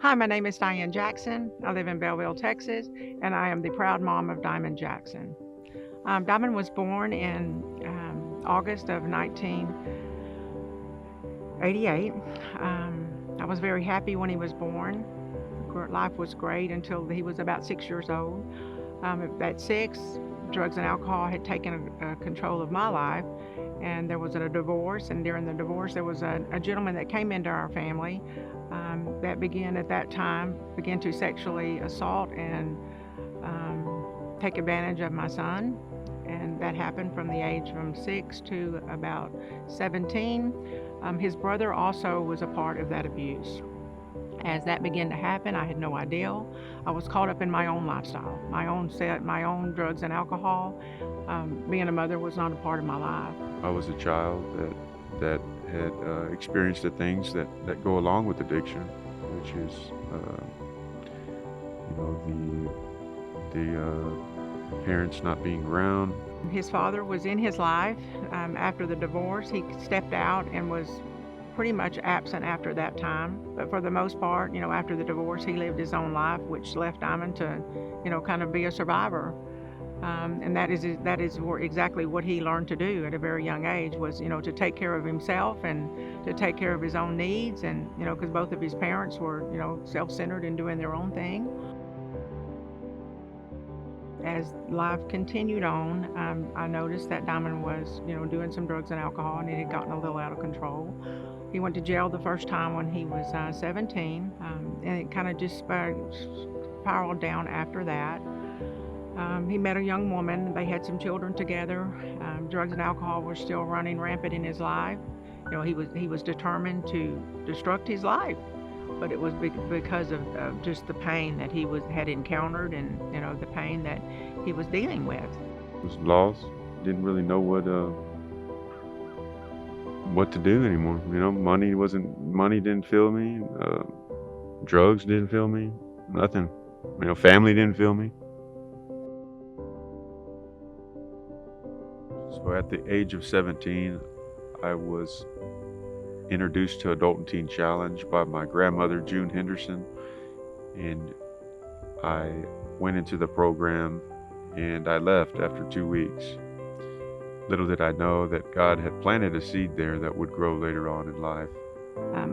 Hi, my name is Diane Jackson. I live in Belleville, Texas, and I am the proud mom of Diamond Jackson. Diamond was born in August of 1988. I was very happy when he was born. Life was great until he was about 6 years old. At 6, drugs and alcohol had taken control of my life, and there was a divorce. And during the divorce, there was a gentleman that came into our family that began to sexually assault and take advantage of my son. And that happened from the age from 6 to about 17. His brother also was a part of that abuse. As that began to happen, I had no idea. I was caught up in my own lifestyle, my own drugs and alcohol. Being a mother was not a part of my life. I was a child that had experienced the things that go along with addiction, which is, the parents not being around. His father was in his life after the divorce. He stepped out and was pretty much absent after that time. But for the most part, after the divorce, he lived his own life, which left Diamond to, kind of be a survivor. And that is exactly what he learned to do at a very young age was, to take care of himself and to take care of his own needs. And, because both of his parents were, self-centered and doing their own thing. As life continued on, I noticed that Diamond was, doing some drugs and alcohol, and it had gotten a little out of control. He went to jail the first time when he was 17, and it kind of just spiraled down after that. He met a young woman. They had some children together. Drugs and alcohol were still running rampant in his life. He was determined to destruct his life, but it was because of just the pain that he had encountered, and the pain that he was dealing with. I was lost. Didn't really know what to do anymore. Money didn't fill me. Drugs didn't fill me. Nothing. Family didn't fill me. So at the age of 17, I was introduced to Adult and Teen Challenge by my grandmother, June Henderson, and I went into the program and I left after 2 weeks. Little did I know that God had planted a seed there that would grow later on in life.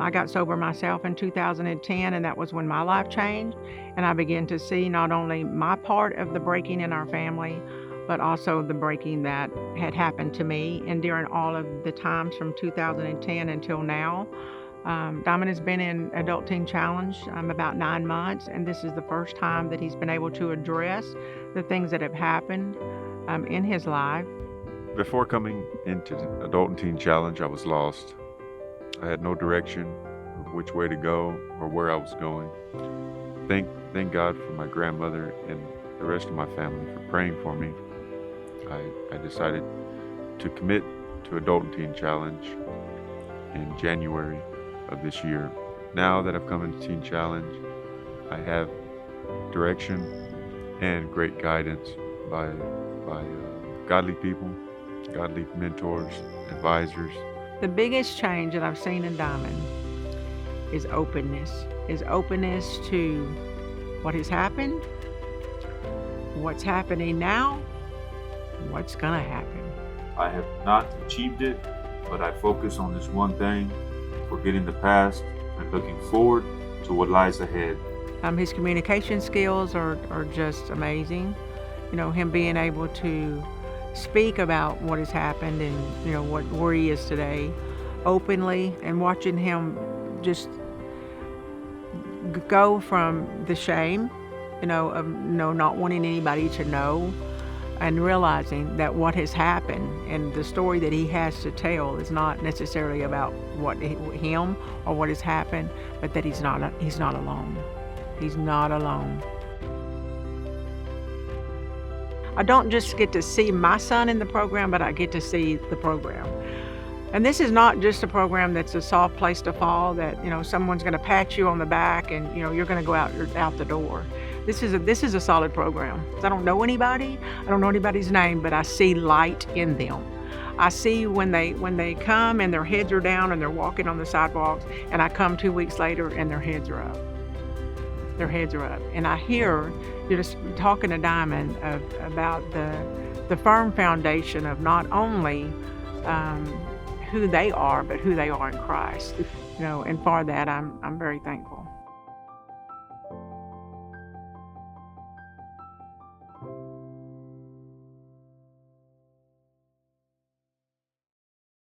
I got sober myself in 2010, and that was when my life changed, and I began to see not only my part of the breaking in our family, but also the breaking that had happened to me. And during all of the times from 2010 until now, Diamond has been in Adult Teen Challenge about 9 months, and this is the first time that he's been able to address the things that have happened in his life. Before coming into Adult and Teen Challenge, I was lost. I had no direction of which way to go or where I was going. Thank God for my grandmother and the rest of my family for praying for me. I decided to commit to Adult and Teen Challenge in January of this year. Now that I've come into Teen Challenge, I have direction and great guidance by godly people, godly mentors, advisors. The biggest change that I've seen in Diamond is openness. Is openness to what has happened, what's happening now, what's gonna happen. I have not achieved it, but I focus on this one thing, forgetting the past and looking forward to what lies ahead. His communication skills are just amazing. Him being able to speak about what has happened and where he is today openly, and watching him just go from the shame of not wanting anybody to know, and realizing that what has happened and the story that he has to tell is not necessarily about him or what has happened, but that he's not alone. He's not alone. I don't just get to see my son in the program, but I get to see the program. And this is not just a program that's a soft place to fall, that someone's going to pat you on the back and you're going to go out the door. This is a solid program. I don't know anybody. I don't know anybody's name, but I see light in them. I see when they come and their heads are down and they're walking on the sidewalks, and I come 2 weeks later and their heads are up. their heads are up. And I hear you're just talking to Diamond about the firm foundation of not only who they are, but who they are in Christ. And for that, I'm very thankful.